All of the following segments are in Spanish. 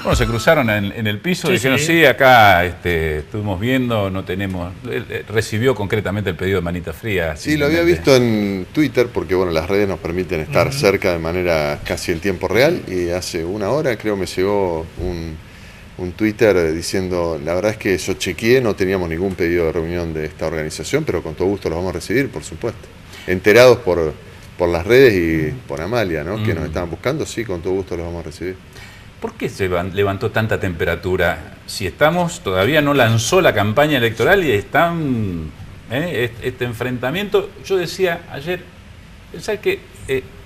Bueno, se cruzaron en el piso, Sí, dijeron, sí. sí, acá estuvimos viendo, no tenemos... Recibió concretamente el pedido de manita fría. Sí, lo había visto en Twitter porque bueno, las redes nos permiten estar cerca de manera casi en tiempo real y hace una hora creo me llegó un Twitter diciendo, la verdad es que yo chequeé, no teníamos ningún pedido de reunión de esta organización, pero con todo gusto los vamos a recibir, por supuesto. Enterados por las redes y por Amalia, ¿no? Que nos estaban buscando, sí, con todo gusto los vamos a recibir. ¿Por qué se levantó tanta temperatura? Si todavía no lanzó la campaña electoral y están este enfrentamiento. Yo decía ayer, pensar que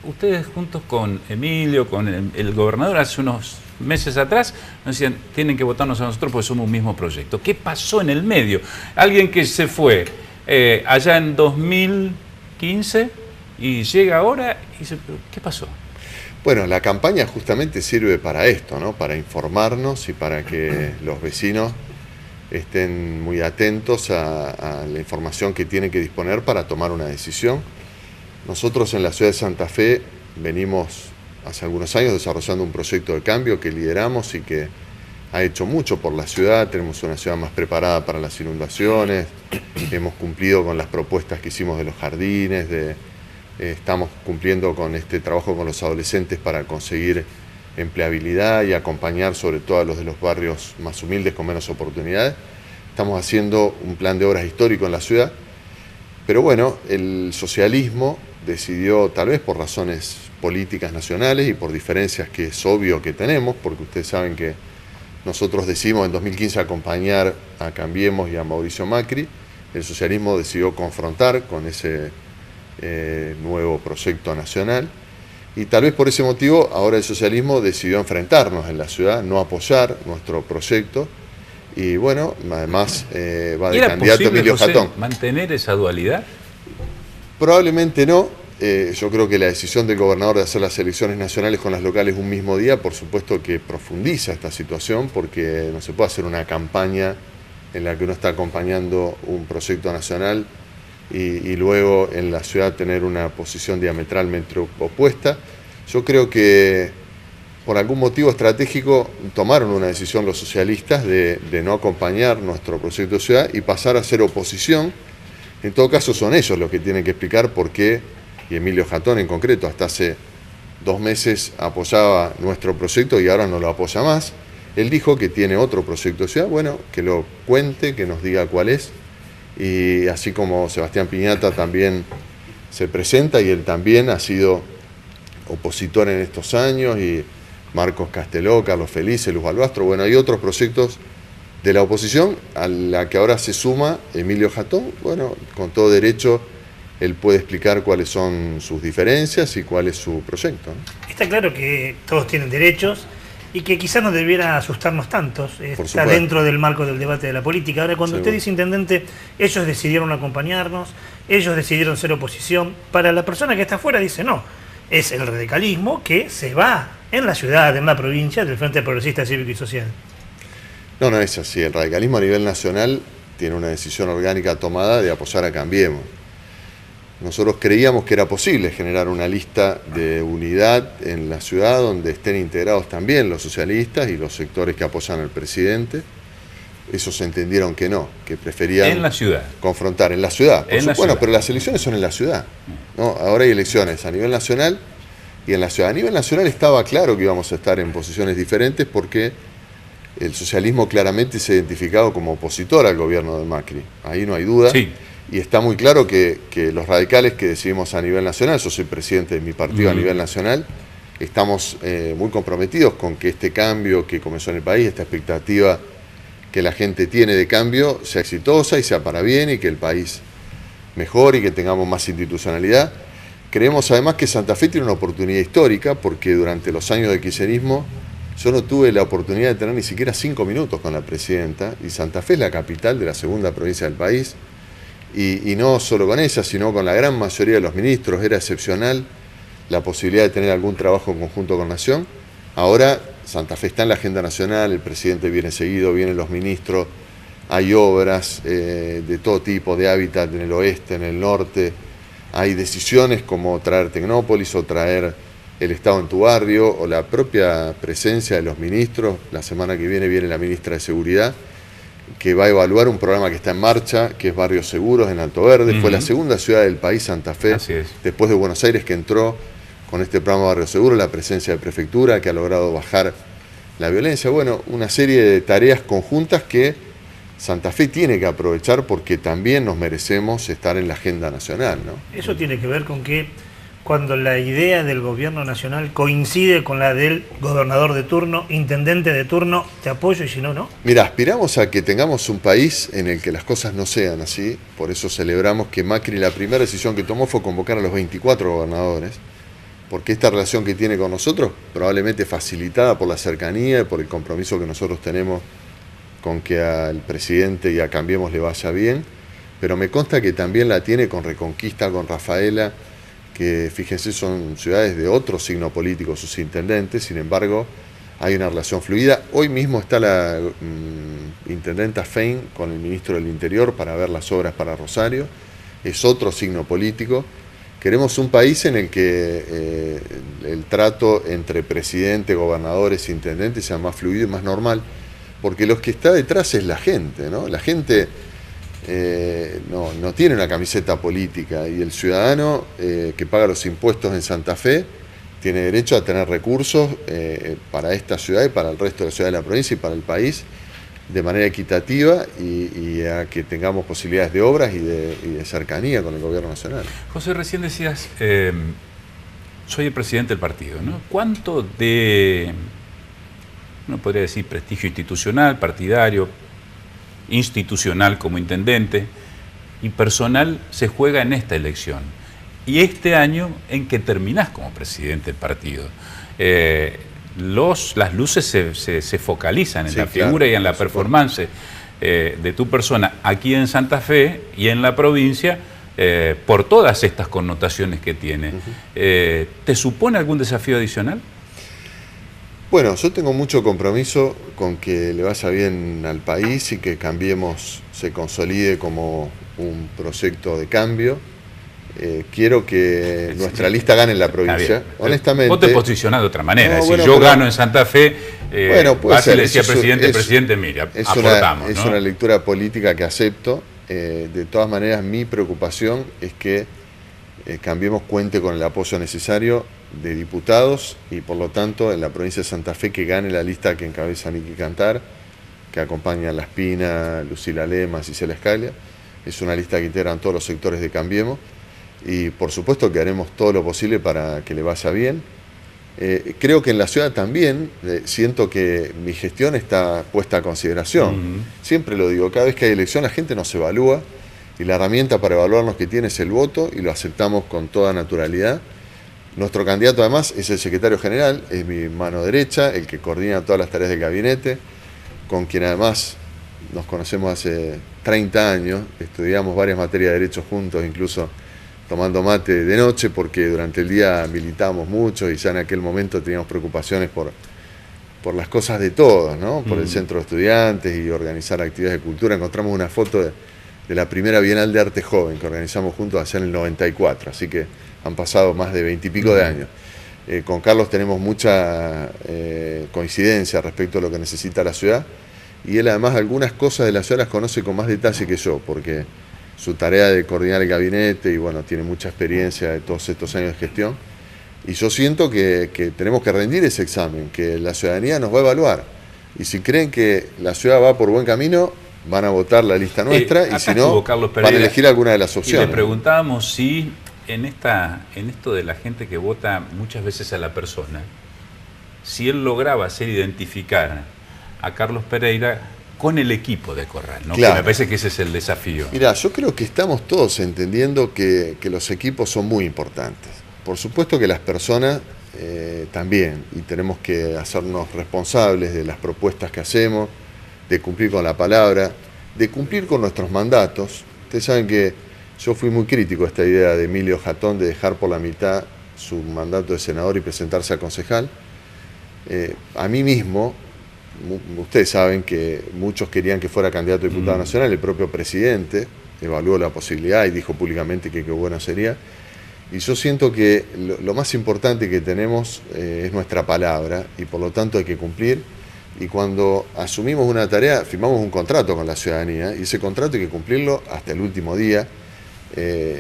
ustedes juntos con Emilio, con el gobernador, hace unos meses atrás, nos decían, tienen que votarnos a nosotros porque somos un mismo proyecto. ¿Qué pasó en el medio? Alguien que se fue allá en 2015 y llega ahora y dice, ¿qué pasó? Bueno, la campaña justamente sirve para esto, ¿no? Para informarnos y para que los vecinos estén muy atentos a la información que tienen que disponer para tomar una decisión. Nosotros en la ciudad de Santa Fe venimos hace algunos años desarrollando un proyecto de cambio que lideramos y que ha hecho mucho por la ciudad. Tenemos una ciudad más preparada para las inundaciones, hemos cumplido con las propuestas que hicimos de los jardines, estamos cumpliendo con este trabajo con los adolescentes para conseguir empleabilidad y acompañar sobre todo a los de los barrios más humildes con menos oportunidades. Estamos haciendo un plan de obras histórico en la ciudad, pero bueno, el socialismo decidió, tal vez por razones políticas nacionales y por diferencias que es obvio que tenemos, porque ustedes saben que nosotros decidimos en 2015 acompañar a Cambiemos y a Mauricio Macri. El socialismo decidió confrontar con ese nuevo proyecto nacional y tal vez por ese motivo ahora el socialismo decidió enfrentarnos en la ciudad, no apoyar nuestro proyecto y bueno, además va de candidato Emilio Jatón. ¿Mantener esa dualidad? Probablemente no. Yo creo que la decisión del gobernador de hacer las elecciones nacionales con las locales un mismo día, por supuesto que profundiza esta situación, porque no se puede hacer una campaña en la que uno está acompañando un proyecto nacional y luego en la ciudad tener una posición diametralmente opuesta. Yo creo que por algún motivo estratégico tomaron una decisión los socialistas de no acompañar nuestro proyecto de ciudad y pasar a ser oposición. En todo caso son ellos los que tienen que explicar por qué, y Emilio Jatón en concreto, hasta hace 2 meses apoyaba nuestro proyecto y ahora no lo apoya más. Él dijo que tiene otro proyecto de ciudad, bueno, que lo cuente, que nos diga cuál es. Y así como Sebastián Piñata también se presenta y él también ha sido opositor en estos años, y Marcos Casteló, Carlos Felice, Luz Balbastro, bueno, hay otros proyectos de la oposición a la que ahora se suma Emilio Jatón. Bueno, con todo derecho él puede explicar cuáles son sus diferencias y cuál es su proyecto, ¿no? Está claro que todos tienen derechos y que quizás no debiera asustarnos tantos. Está dentro del marco del debate de la política. Ahora, cuando usted dice, intendente, ellos decidieron acompañarnos, ellos decidieron ser oposición, para la persona que está afuera dice no, es el radicalismo que se va en la ciudad, en la provincia, del Frente Progresista Cívico y Social. No, no es así. El radicalismo a nivel nacional tiene una decisión orgánica tomada de apoyar a Cambiemos. Nosotros creíamos que era posible generar una lista de unidad en la ciudad donde estén integrados también los socialistas y los sectores que apoyan al presidente. Esos entendieron que no, que preferían en la ciudad. Confrontar en la ciudad. Bueno, pero las elecciones son en la ciudad, ¿no? Ahora hay elecciones a nivel nacional y en la ciudad. A nivel nacional estaba claro que íbamos a estar en posiciones diferentes porque el socialismo claramente se ha identificado como opositor al gobierno de Macri. Ahí no hay duda. Sí. Y está muy claro que los radicales que decidimos a nivel nacional, yo soy presidente de mi partido a nivel nacional, estamos muy comprometidos con que este cambio que comenzó en el país, esta expectativa que la gente tiene de cambio, sea exitosa y sea para bien y que el país mejore y que tengamos más institucionalidad. Creemos además que Santa Fe tiene una oportunidad histórica porque durante los años del kirchnerismo yo no tuve la oportunidad de tener ni siquiera 5 minutos con la presidenta, y Santa Fe es la capital de la segunda provincia del país. Y no solo con ella, sino con la gran mayoría de los ministros. Era excepcional la posibilidad de tener algún trabajo en conjunto con Nación. Ahora Santa Fe está en la agenda nacional, el presidente viene seguido, vienen los ministros, hay obras de todo tipo, de hábitat en el oeste, en el norte. Hay decisiones como traer Tecnópolis o traer el Estado en tu barrio o la propia presencia de los ministros. La semana que viene la ministra de Seguridad, que va a evaluar un programa que está en marcha, que es Barrios Seguros en Alto Verde. Fue la segunda ciudad del país, Santa Fe, después de Buenos Aires, que entró con este programa Barrios Seguros, la presencia de prefectura, que ha logrado bajar la violencia. Bueno, una serie de tareas conjuntas que Santa Fe tiene que aprovechar porque también nos merecemos estar en la agenda nacional, ¿no? Eso tiene que ver con que cuando la idea del gobierno nacional coincide con la del gobernador de turno, intendente de turno, te apoyo y si no, no. Mira, aspiramos a que tengamos un país en el que las cosas no sean así. Por eso celebramos que Macri, la primera decisión que tomó fue convocar a los 24 gobernadores, porque esta relación que tiene con nosotros, probablemente facilitada por la cercanía y por el compromiso que nosotros tenemos con que al presidente y a Cambiemos le vaya bien, pero me consta que también la tiene con Reconquista, con Rafaela, que fíjense son ciudades de otro signo político, sus intendentes. Sin embargo hay una relación fluida. Hoy mismo está la intendenta Fein con el ministro del Interior para ver las obras para Rosario, es otro signo político. Queremos un país en el que el trato entre presidente, gobernadores, intendentes sea más fluido y más normal, porque los que está detrás es la gente, ¿no? La gente no tiene una camiseta política y el ciudadano que paga los impuestos en Santa Fe tiene derecho a tener recursos para esta ciudad y para el resto de la ciudad de la provincia y para el país de manera equitativa y a que tengamos posibilidades de obras y de cercanía con el gobierno nacional. José, recién decías, soy el presidente del partido, ¿no? ¿Cuánto de, uno podría decir, prestigio institucional, partidario, institucional como intendente y personal se juega en esta elección? Y este año en que terminás como presidente del partido. Las luces se focalizan en la figura y en la performance de tu persona aquí en Santa Fe y en la provincia por todas estas connotaciones que tiene. ¿Te supone algún desafío adicional? Bueno, yo tengo mucho compromiso con que le vaya bien al país y que Cambiemos se consolide como un proyecto de cambio. Quiero que nuestra lista gane en la provincia. Honestamente. Vos te posicionás de otra manera. Si yo gano en Santa Fe, vas y le decía presidente, mira, aportamos. Es una lectura política que acepto. De todas maneras, mi preocupación es que Cambiemos cuente con el apoyo necesario de diputados y por lo tanto en la provincia de Santa Fe que gane la lista que encabeza Niki Cantar, que acompaña a La Espina, Lucila Lemas y Cela Escalia. Es una lista que integran todos los sectores de Cambiemos y por supuesto que haremos todo lo posible para que le vaya bien. Creo que en la ciudad también siento que mi gestión está puesta a consideración. Siempre lo digo, cada vez que hay elección la gente nos evalúa y la herramienta para evaluarnos que tiene es el voto y lo aceptamos con toda naturalidad. Nuestro candidato además es el secretario general, es mi mano derecha, el que coordina todas las tareas del gabinete, con quien además nos conocemos hace 30 años, estudiamos varias materias de derecho juntos, incluso tomando mate de noche, porque durante el día militábamos mucho y ya en aquel momento teníamos preocupaciones por las cosas de todos, ¿no? Por el centro de estudiantes y organizar actividades de cultura. Encontramos una foto de la primera Bienal de Arte Joven que organizamos juntos allá en el 94, así que han pasado más de 20 y pico de años. Con Carlos tenemos mucha coincidencia respecto a lo que necesita la ciudad y él además algunas cosas de la ciudad las conoce con más detalle que yo, porque su tarea de coordinar el gabinete y bueno, tiene mucha experiencia de todos estos años de gestión y yo siento que tenemos que rendir ese examen, que la ciudadanía nos va a evaluar y si creen que la ciudad va por buen camino van a votar la lista nuestra y si no van a elegir alguna de las opciones. Y le preguntábamos si en esto de la gente que vota muchas veces a la persona, si él lograba hacer identificar a Carlos Pereira con el equipo de Corral, ¿no? Claro. Que me parece que ese es el desafío. Mira, yo creo que estamos todos entendiendo que los equipos son muy importantes. Por supuesto que las personas también, y tenemos que hacernos responsables de las propuestas que hacemos, de cumplir con la palabra, de cumplir con nuestros mandatos. Ustedes saben que yo fui muy crítico a esta idea de Emilio Jatón de dejar por la mitad su mandato de senador y presentarse a concejal. A mí mismo, ustedes saben que muchos querían que fuera candidato a diputado nacional, el propio presidente evaluó la posibilidad y dijo públicamente que qué bueno sería. Y yo siento que lo más importante que tenemos es nuestra palabra y por lo tanto hay que cumplir. Y cuando asumimos una tarea, firmamos un contrato con la ciudadanía y ese contrato hay que cumplirlo hasta el último día.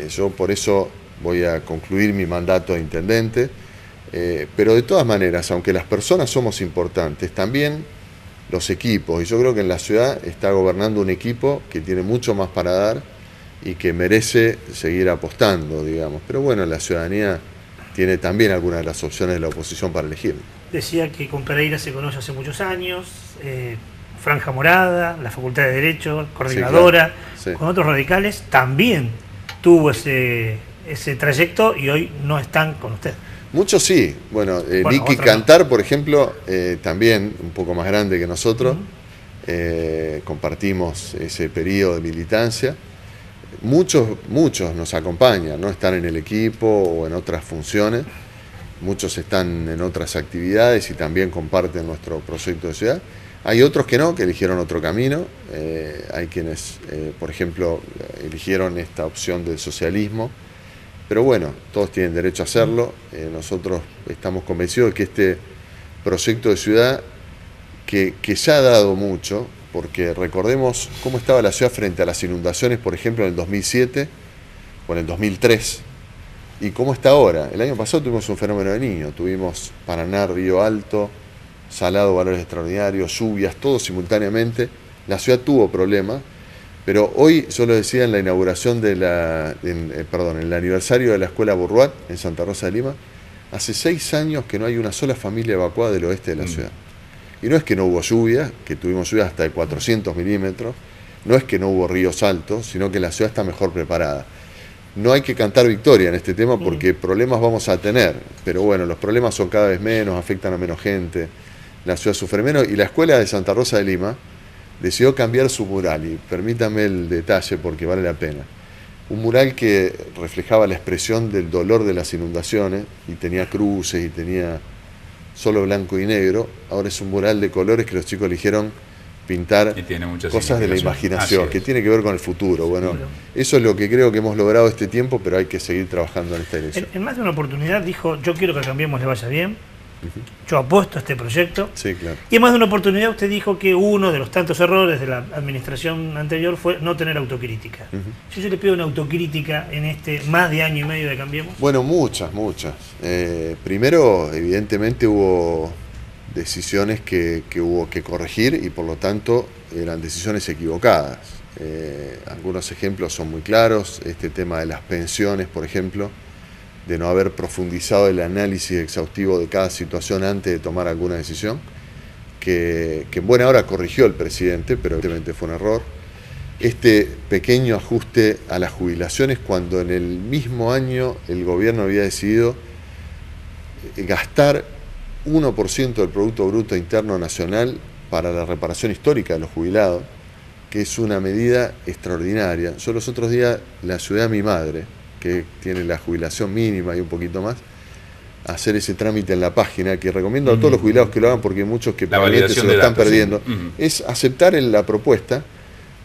Yo por eso voy a concluir mi mandato de intendente. Pero de todas maneras, aunque las personas somos importantes, también los equipos. Y yo creo que en la ciudad está gobernando un equipo que tiene mucho más para dar y que merece seguir apostando, digamos. Pero bueno, la ciudadanía tiene también algunas de las opciones de la oposición para elegir. Decía que con Pereira se conoce hace muchos años, Franja Morada, la Facultad de Derecho, coordinadora, sí, claro, sí. Con otros radicales también tuvo ese trayecto y hoy no están con usted. Muchos sí. Bueno, Nicky Cantar, no, por ejemplo, también un poco más grande que nosotros, compartimos ese periodo de militancia. Muchos nos acompañan, ¿no? Están en el equipo o en otras funciones, muchos están en otras actividades y también comparten nuestro proyecto de ciudad. Hay otros que no, que eligieron otro camino, hay quienes, por ejemplo, eligieron esta opción del socialismo, pero bueno, todos tienen derecho a hacerlo. Nosotros estamos convencidos de que este proyecto de ciudad, que ya ha dado mucho, porque recordemos cómo estaba la ciudad frente a las inundaciones, por ejemplo, en el 2007 o en el 2003, y cómo está ahora. El año pasado tuvimos un fenómeno de Niño, tuvimos Paraná, Río Alto, Salado, valores extraordinarios, lluvias, todo simultáneamente. La ciudad tuvo problemas, pero hoy, yo lo decía en la inauguración de en el aniversario de la Escuela Burruat en Santa Rosa de Lima, hace 6 años que no hay una sola familia evacuada del oeste de la ciudad. Y no es que no hubo lluvia, que tuvimos lluvia hasta de 400 milímetros, no es que no hubo ríos altos, sino que la ciudad está mejor preparada. No hay que cantar victoria en este tema porque problemas vamos a tener, pero bueno, los problemas son cada vez menos, afectan a menos gente, la ciudad sufre menos, y la Escuela de Santa Rosa de Lima decidió cambiar su mural, y permítame el detalle porque vale la pena. Un mural que reflejaba la expresión del dolor de las inundaciones, y tenía cruces, y tenía solo blanco y negro. Ahora es un mural de colores que los chicos eligieron pintar cosas de la imaginación, que tiene que ver con el futuro. Bueno, eso es lo que creo que hemos logrado este tiempo, pero hay que seguir trabajando en esta dirección. En más de una oportunidad dijo, yo quiero que Cambiemos le vaya bien, yo apuesto a este proyecto. Sí, claro. Y en más de una oportunidad usted dijo que uno de los tantos errores de la administración anterior fue no tener autocrítica. Si yo le pido una autocrítica en este más de año y medio de Cambiemos. Bueno, muchas. Primero, evidentemente hubo decisiones que hubo que corregir y por lo tanto eran decisiones equivocadas. Algunos ejemplos son muy claros, este tema de las pensiones, por ejemplo, de no haber profundizado el análisis exhaustivo de cada situación antes de tomar alguna decisión, que en buena hora corrigió el presidente, pero evidentemente fue un error. Este pequeño ajuste a las jubilaciones cuando en el mismo año el gobierno había decidido gastar 1% del Producto Bruto Interno Nacional para la reparación histórica de los jubilados, que es una medida extraordinaria. Yo los otros días la ayudé a mi madre, que tiene la jubilación mínima y un poquito más, a hacer ese trámite en la página, que recomiendo a todos los jubilados que lo hagan porque hay muchos que probablemente se lo están perdiendo. Es aceptar la propuesta,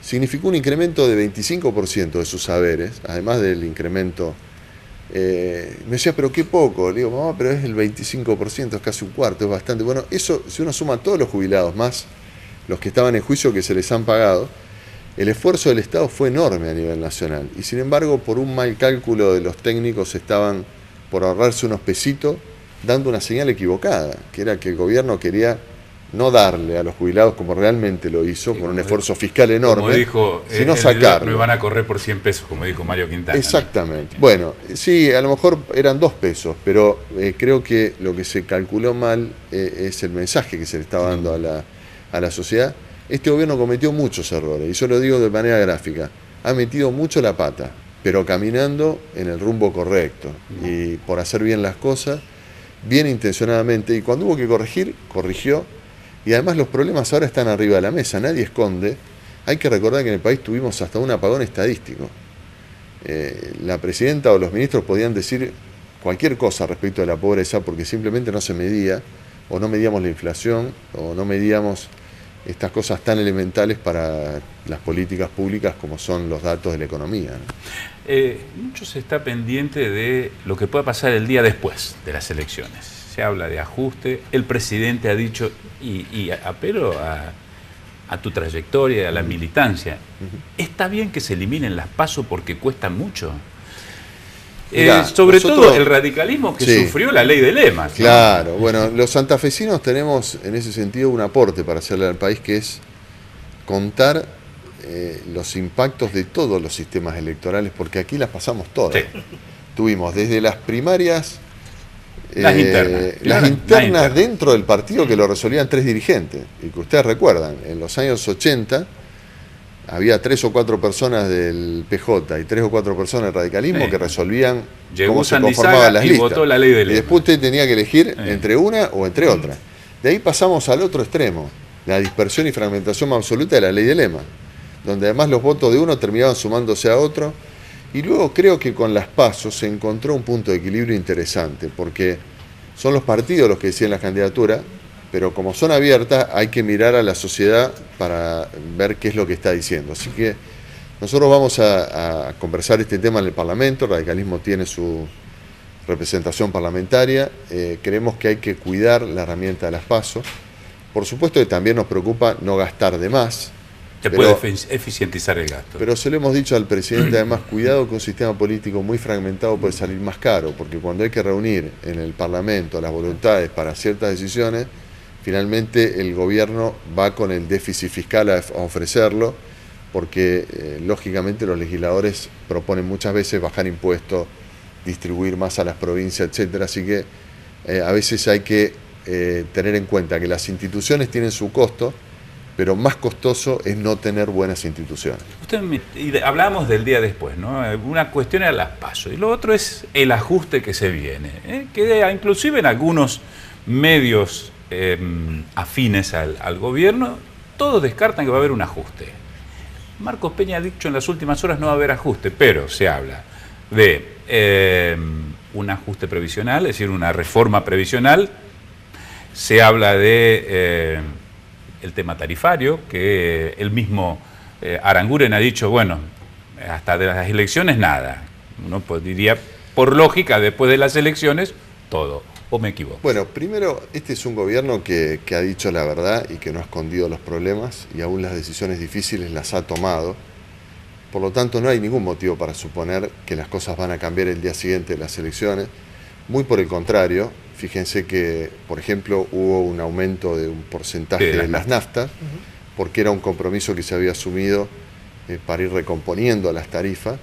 significó un incremento de 25% de sus saberes, además del incremento. Me decía, pero qué poco. Le digo, mamá, pero es el 25%, es casi un cuarto, es bastante. Bueno, eso, si uno suma a todos los jubilados, más los que estaban en juicio que se les han pagado, el esfuerzo del Estado fue enorme a nivel nacional. Y sin embargo, por un mal cálculo de los técnicos, estaban por ahorrarse unos pesitos, dando una señal equivocada, que era que el gobierno quería no darle a los jubilados como realmente lo hizo, con un esfuerzo fiscal enorme, como dijo, sino sacarlo. Me van a correr por 100 pesos, como dijo Mario Quintana. Exactamente. Bueno, sí, a lo mejor eran 2 pesos, pero creo que lo que se calculó mal es el mensaje que se le estaba dando a la sociedad. Este gobierno cometió muchos errores, y yo lo digo de manera gráfica, ha metido mucho la pata, pero caminando en el rumbo correcto, y por hacer bien las cosas, bien intencionadamente, y cuando hubo que corregir, corrigió. Y además los problemas ahora están arriba de la mesa, nadie esconde. Hay que recordar que en el país tuvimos hasta un apagón estadístico. La presidenta o los ministros podían decir cualquier cosa respecto de la pobreza porque simplemente no se medía, o no medíamos la inflación, o no medíamos estas cosas tan elementales para las políticas públicas como son los datos de la economía, ¿no? Mucho se está pendiente de lo que pueda pasar el día después de las elecciones. Se habla de ajuste, el presidente ha dicho, y apelo a tu trayectoria, a la militancia, ¿está bien que se eliminen las PASO porque cuestan mucho? Mirá, sobre todo el radicalismo que sufrió la ley de Lema, ¿no? Claro, bueno, los santafesinos tenemos en ese sentido un aporte para hacerle al país, que es contar los impactos de todos los sistemas electorales, porque aquí las pasamos todas. Sí. Tuvimos desde las primarias, las internas dentro del partido, que lo resolvían 3 dirigentes, y que ustedes recuerdan, en los años 80 había 3 o 4 personas del PJ y 3 o 4 personas del radicalismo que resolvían cómo se conformaban las listas. Votó la ley de Lema. Y después usted tenía que elegir entre una o entre otra. De ahí pasamos al otro extremo, la dispersión y fragmentación absoluta de la ley de Lema, donde además los votos de uno terminaban sumándose a otro. Y luego creo que con las PASO se encontró un punto de equilibrio interesante, porque son los partidos los que deciden las candidaturas, pero como son abiertas hay que mirar a la sociedad para ver qué es lo que está diciendo. Así que nosotros vamos a conversar este tema en el Parlamento. El radicalismo tiene su representación parlamentaria. Creemos que hay que cuidar la herramienta de las PASO. Por supuesto que también nos preocupa no gastar de más. Se puede eficientizar el gasto. Pero se lo hemos dicho al presidente, además, cuidado que un sistema político muy fragmentado puede salir más caro, porque cuando hay que reunir en el Parlamento las voluntades para ciertas decisiones, finalmente el gobierno va con el déficit fiscal a ofrecerlo, porque lógicamente los legisladores proponen muchas veces bajar impuestos, distribuir más a las provincias, etcétera. Así que a veces hay que tener en cuenta que las instituciones tienen su costo, pero más costoso es no tener buenas instituciones. Hablábamos del día después, ¿no? Una cuestión era las PASO, y lo otro es el ajuste que se viene, que inclusive en algunos medios afines al gobierno, todos descartan que va a haber un ajuste. Marcos Peña ha dicho en las últimas horas no va a haber ajuste, pero se habla de un ajuste previsional, es decir, una reforma previsional. Se habla de el tema tarifario, que el mismo Aranguren ha dicho, bueno, hasta de las elecciones nada. Uno diría, por lógica, después de las elecciones, todo. ¿O me equivoco? Bueno, primero, este es un gobierno que ha dicho la verdad y que no ha escondido los problemas, y aún las decisiones difíciles las ha tomado. Por lo tanto, no hay ningún motivo para suponer que las cosas van a cambiar el día siguiente de las elecciones. Muy por el contrario, fíjense que, por ejemplo, hubo un aumento de un porcentaje de las naftas, porque era un compromiso que se había asumido para ir recomponiendo las tarifas,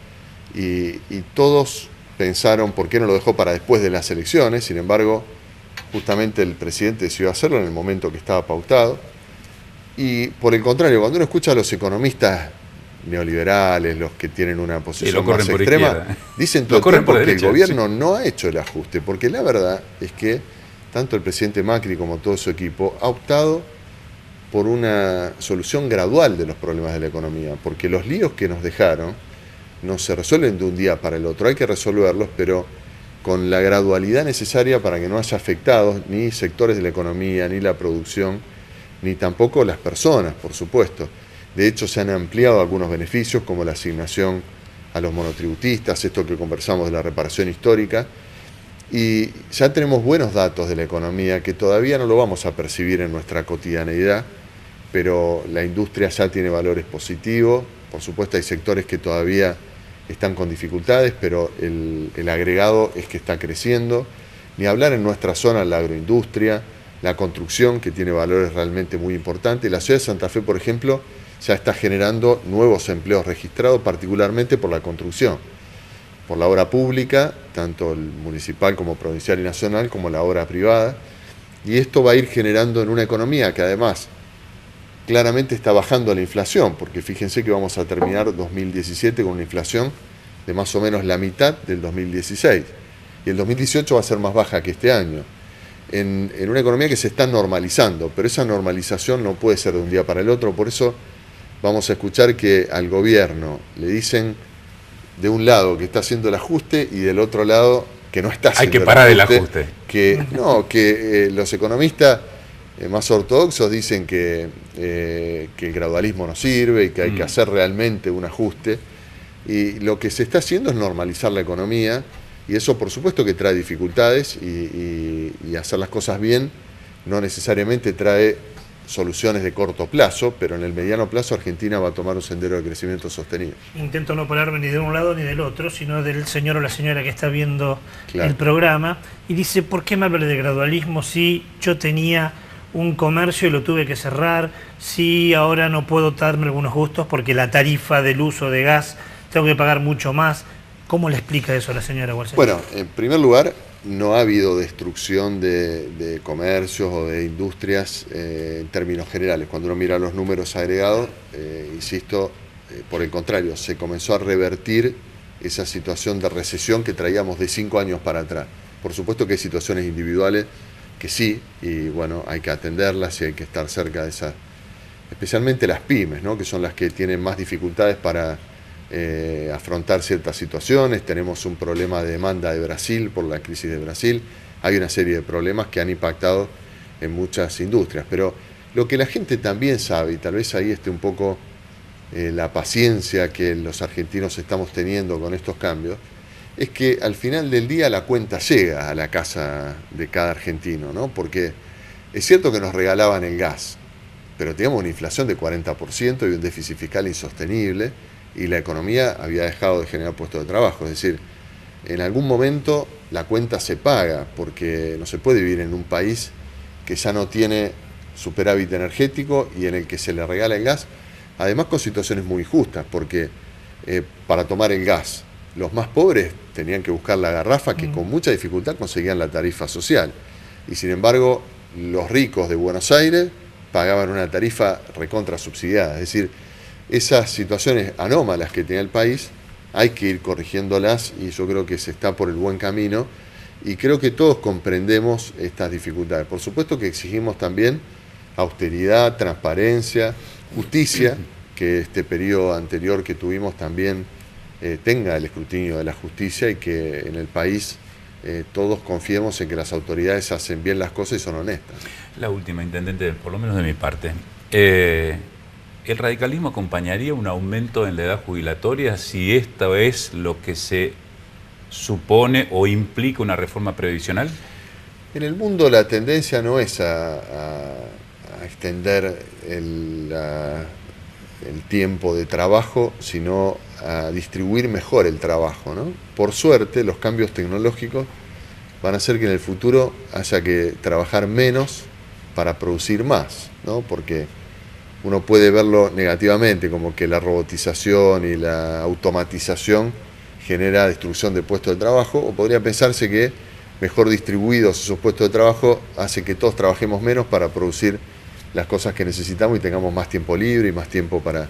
y todos pensaron por qué no lo dejó para después de las elecciones. Sin embargo, justamente el presidente decidió hacerlo en el momento que estaba pautado. Y por el contrario, cuando uno escucha a los economistas neoliberales, los que tienen una posición más extrema, dicen todo el tiempo que el gobierno no ha hecho el ajuste, porque la verdad es que tanto el presidente Macri como todo su equipo ha optado por una solución gradual de los problemas de la economía, porque los líos que nos dejaron no se resuelven de un día para el otro, hay que resolverlos, pero con la gradualidad necesaria para que no haya afectados ni sectores de la economía, ni la producción, ni tampoco las personas, por supuesto. De hecho, se han ampliado algunos beneficios, como la asignación a los monotributistas, esto que conversamos de la reparación histórica, y ya tenemos buenos datos de la economía que todavía no lo vamos a percibir en nuestra cotidianeidad, pero la industria ya tiene valores positivos. Por supuesto, hay sectores que todavía están con dificultades, pero el agregado es que está creciendo. Ni hablar en nuestra zona la agroindustria, la construcción, que tiene valores realmente muy importantes. La ciudad de Santa Fe, por ejemplo, ya está generando nuevos empleos registrados, particularmente por la construcción, por la obra pública, tanto el municipal como provincial y nacional, como la obra privada. Y esto va a ir generando en una economía que además claramente está bajando la inflación, porque fíjense que vamos a terminar 2017 con una inflación de más o menos la mitad del 2016. Y el 2018 va a ser más baja que este año. En una economía que se está normalizando, pero esa normalización no puede ser de un día para el otro. Por eso vamos a escuchar que al gobierno le dicen de un lado que está haciendo el ajuste y del otro lado que no está haciendo el ajuste. Hay que parar el ajuste. Que los economistas más ortodoxos dicen que el gradualismo no sirve y que hay que hacer realmente un ajuste. Y lo que se está haciendo es normalizar la economía, y eso por supuesto que trae dificultades, y hacer las cosas bien no necesariamente trae soluciones de corto plazo, pero en el mediano plazo Argentina va a tomar un sendero de crecimiento sostenido. Intento no ponerme ni de un lado ni del otro, sino del señor o la señora que está viendo el programa, y dice, ¿por qué me habla de gradualismo si yo tenía un comercio y lo tuve que cerrar, si ahora no puedo darme algunos gustos porque la tarifa del uso de gas tengo que pagar mucho más? ¿Cómo le explica eso a la señora o al señor? Bueno, en primer lugar, no ha habido destrucción de comercios o de industrias en términos generales. Cuando uno mira los números agregados, insisto, por el contrario, se comenzó a revertir esa situación de recesión que traíamos de 5 años para atrás. Por supuesto que hay situaciones individuales que sí, y bueno, hay que atenderlas y hay que estar cerca de esas, especialmente las pymes, ¿no? Que son las que tienen más dificultades para afrontar ciertas situaciones. Tenemos un problema de demanda de Brasil por la crisis de Brasil, hay una serie de problemas que han impactado en muchas industrias, pero lo que la gente también sabe, y tal vez ahí esté un poco la paciencia que los argentinos estamos teniendo con estos cambios, es que al final del día la cuenta llega a la casa de cada argentino, ¿no? Porque es cierto que nos regalaban el gas, pero teníamos una inflación de 40% y un déficit fiscal insostenible, y la economía había dejado de generar puestos de trabajo. Es decir, en algún momento la cuenta se paga, porque no se puede vivir en un país que ya no tiene superávit energético y en el que se le regala el gas, además con situaciones muy injustas, porque para tomar el gas los más pobres tenían que buscar la garrafa, que con mucha dificultad conseguían la tarifa social, y sin embargo los ricos de Buenos Aires pagaban una tarifa recontra subsidiada. Es decir, esas situaciones anómalas que tiene el país hay que ir corrigiéndolas, y yo creo que se está por el buen camino, y creo que todos comprendemos estas dificultades. Por supuesto que exigimos también austeridad, transparencia, justicia, que este periodo anterior que tuvimos también tenga el escrutinio de la justicia, y que en el país todos confiemos en que las autoridades hacen bien las cosas y son honestas. La última, intendente, por lo menos de mi parte. ¿El radicalismo acompañaría un aumento en la edad jubilatoria si esto es lo que se supone o implica una reforma previsional? En el mundo la tendencia no es a extender el tiempo de trabajo, sino a distribuir mejor el trabajo, ¿no? Por suerte, los cambios tecnológicos van a hacer que en el futuro haya que trabajar menos para producir más, ¿no? Porque uno puede verlo negativamente, como que la robotización y la automatización genera destrucción de puestos de trabajo, o podría pensarse que mejor distribuidos esos puestos de trabajo hace que todos trabajemos menos para producir las cosas que necesitamos y tengamos más tiempo libre y más tiempo para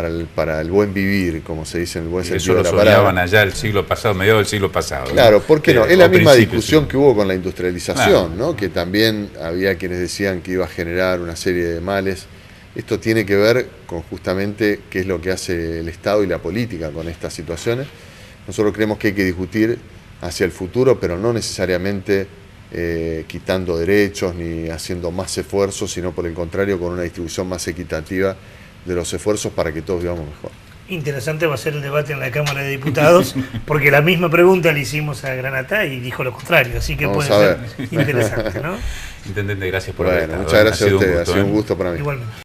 el buen vivir, como se dice en el buen sentido de la palabra. Eso lo soñaban allá el siglo pasado, mediados del siglo pasado. Claro, ¿por qué no? Es la misma discusión que hubo con la industrialización, ¿no? Que también había quienes decían que iba a generar una serie de males. Esto tiene que ver con justamente qué es lo que hace el Estado y la política con estas situaciones. Nosotros creemos que hay que discutir hacia el futuro, pero no necesariamente quitando derechos ni haciendo más esfuerzos, sino por el contrario, con una distribución más equitativa de los esfuerzos para que todos vivamos mejor. Interesante va a ser el debate en la Cámara de Diputados, porque la misma pregunta le hicimos a Granatá y dijo lo contrario, así que puede ser interesante, ¿no? Intendente, gracias por haber estado. Muchas gracias a usted, ha sido un gusto para mí. Igualmente.